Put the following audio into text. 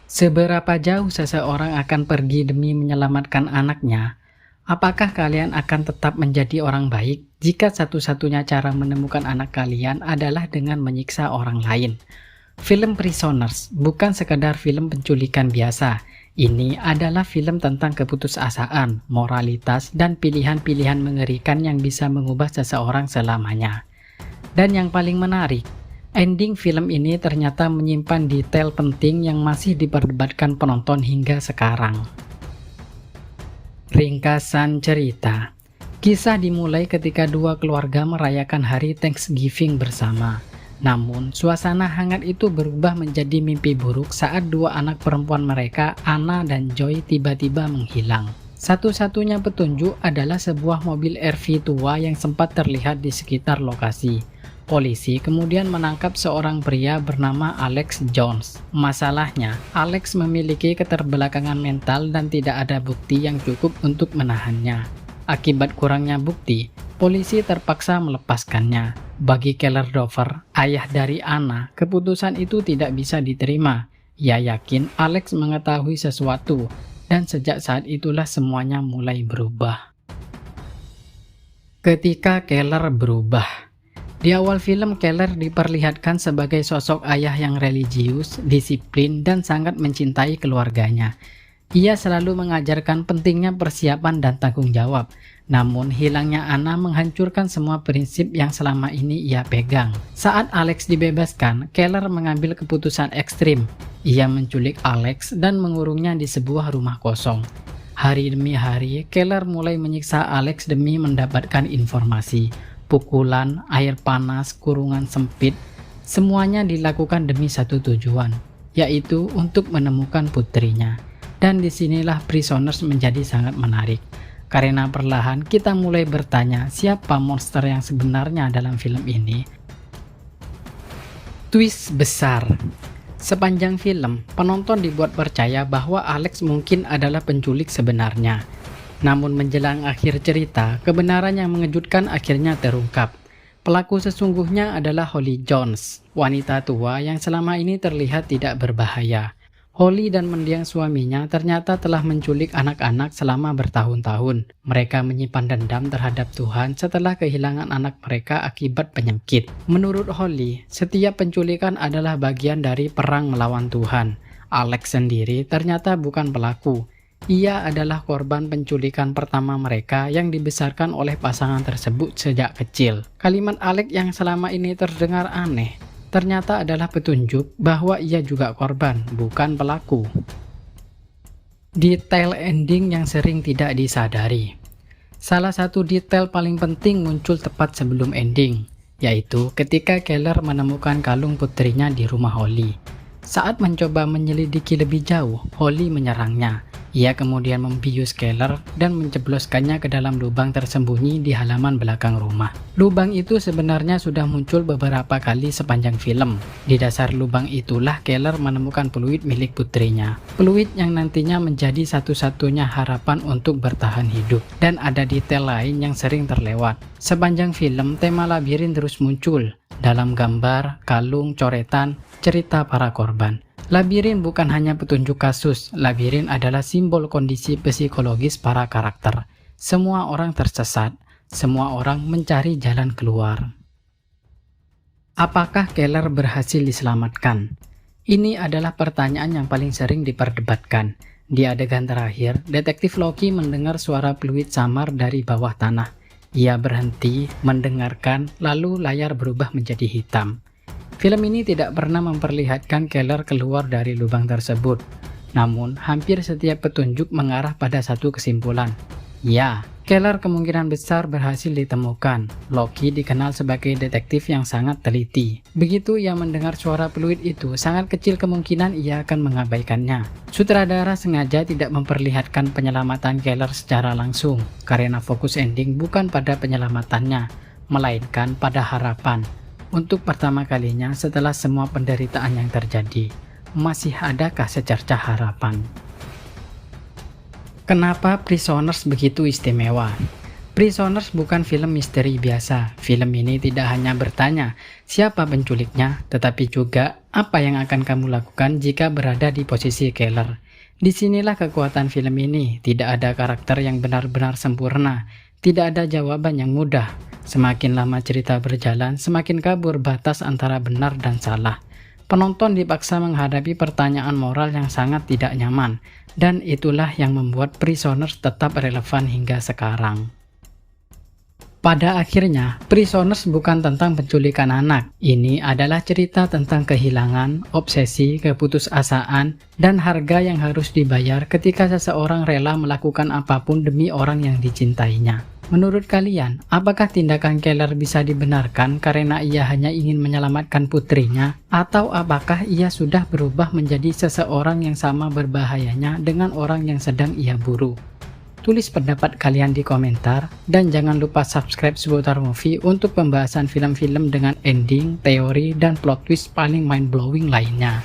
Seberapa jauh seseorang akan pergi demi menyelamatkan anaknya? Apakah kalian akan tetap menjadi orang baik jika satu-satunya cara menemukan anak kalian adalah dengan menyiksa orang lain? Film Prisoners bukan sekadar film penculikan biasa. Ini adalah film tentang keputusasaan, moralitas, dan pilihan-pilihan mengerikan yang bisa mengubah seseorang selamanya. Dan yang paling menarik, ending film ini ternyata menyimpan detail penting yang masih diperdebatkan penonton hingga sekarang. Ringkasan cerita. Kisah dimulai ketika dua keluarga merayakan hari Thanksgiving bersama. Namun, suasana hangat itu berubah menjadi mimpi buruk saat dua anak perempuan mereka, Anna dan Joy, tiba-tiba menghilang. Satu-satunya petunjuk adalah sebuah mobil RV tua yang sempat terlihat di sekitar lokasi. Polisi kemudian menangkap seorang pria bernama Alex Jones. Masalahnya, Alex memiliki keterbelakangan mental dan tidak ada bukti yang cukup untuk menahannya. Akibat kurangnya bukti, polisi terpaksa melepaskannya. Bagi Keller Dover, ayah dari Anna, keputusan itu tidak bisa diterima. Ia yakin Alex mengetahui sesuatu, dan sejak saat itulah semuanya mulai berubah. Ketika Keller berubah. Di awal film, Keller diperlihatkan sebagai sosok ayah yang religius, disiplin, dan sangat mencintai keluarganya. Ia selalu mengajarkan pentingnya persiapan dan tanggung jawab. Namun, hilangnya Anna menghancurkan semua prinsip yang selama ini ia pegang. Saat Alex dibebaskan, Keller mengambil keputusan ekstrim. Ia menculik Alex dan mengurungnya di sebuah rumah kosong. Hari demi hari, Keller mulai menyiksa Alex demi mendapatkan informasi. Pukulan, air panas, kurungan sempit, semuanya dilakukan demi satu tujuan, yaitu untuk menemukan putrinya. Dan disinilah Prisoners menjadi sangat menarik, karena perlahan kita mulai bertanya siapa monster yang sebenarnya dalam film ini. Twist besar. Sepanjang film, penonton dibuat percaya bahwa Alex mungkin adalah penculik sebenarnya. Namun menjelang akhir cerita, kebenaran yang mengejutkan akhirnya terungkap. Pelaku sesungguhnya adalah Holly Jones, wanita tua yang selama ini terlihat tidak berbahaya. Holly dan mendiang suaminya ternyata telah menculik anak-anak selama bertahun-tahun. Mereka menyimpan dendam terhadap Tuhan setelah kehilangan anak mereka akibat penyakit. Menurut Holly, setiap penculikan adalah bagian dari perang melawan Tuhan. Alex sendiri ternyata bukan pelaku. Ia adalah korban penculikan pertama mereka yang dibesarkan oleh pasangan tersebut sejak kecil. Kalimat Alex yang selama ini terdengar aneh, ternyata adalah petunjuk bahwa ia juga korban, bukan pelaku. Detail ending yang sering tidak disadari. Salah satu detail paling penting muncul tepat sebelum ending, yaitu ketika Keller menemukan kalung putrinya di rumah Holly. Saat mencoba menyelidiki lebih jauh, Holly menyerangnya. Ia kemudian membius Keller dan menjebloskannya ke dalam lubang tersembunyi di halaman belakang rumah. Lubang itu sebenarnya sudah muncul beberapa kali sepanjang film. Di dasar lubang itulah Keller menemukan peluit milik putrinya. Peluit yang nantinya menjadi satu-satunya harapan untuk bertahan hidup. Dan ada detail lain yang sering terlewat. Sepanjang film, tema labirin terus muncul. Dalam gambar, kalung, coretan, cerita para korban. Labirin bukan hanya petunjuk kasus, labirin adalah simbol kondisi psikologis para karakter. Semua orang tersesat, semua orang mencari jalan keluar. Apakah Keller berhasil diselamatkan? Ini adalah pertanyaan yang paling sering diperdebatkan. Di adegan terakhir, detektif Loki mendengar suara fluid samar dari bawah tanah. Ia berhenti, mendengarkan, lalu layar berubah menjadi hitam. Film ini tidak pernah memperlihatkan Keller keluar dari lubang tersebut. Namun, hampir setiap petunjuk mengarah pada satu kesimpulan. Ya, Keller kemungkinan besar berhasil ditemukan. Loki dikenal sebagai detektif yang sangat teliti. Begitu ia mendengar suara fluid itu, sangat kecil kemungkinan ia akan mengabaikannya. Sutradara sengaja tidak memperlihatkan penyelamatan Keller secara langsung, karena fokus ending bukan pada penyelamatannya, melainkan pada harapan. Untuk pertama kalinya setelah semua penderitaan yang terjadi, masih adakah secercah harapan? Kenapa Prisoners begitu istimewa? Prisoners bukan film misteri biasa. Film ini tidak hanya bertanya siapa penculiknya, tetapi juga Apa yang akan kamu lakukan jika berada di posisi Keller? Disinilah kekuatan film ini, tidak ada karakter yang benar-benar sempurna, tidak ada jawaban yang mudah. Semakin lama cerita berjalan, semakin kabur batas antara benar dan salah. Penonton dipaksa menghadapi pertanyaan moral yang sangat tidak nyaman, dan itulah yang membuat Prisoners tetap relevan hingga sekarang. Pada akhirnya, Prisoners bukan tentang penculikan anak. Ini adalah cerita tentang kehilangan, obsesi, keputusasaan, dan harga yang harus dibayar ketika seseorang rela melakukan apapun demi orang yang dicintainya. Menurut kalian, apakah tindakan Keller bisa dibenarkan karena ia hanya ingin menyelamatkan putrinya? Atau apakah ia sudah berubah menjadi seseorang yang sama berbahayanya dengan orang yang sedang ia buru? Tulis pendapat kalian di komentar, dan jangan lupa subscribe Seputar Movie untuk pembahasan film-film dengan ending, teori, dan plot twist paling mind-blowing lainnya.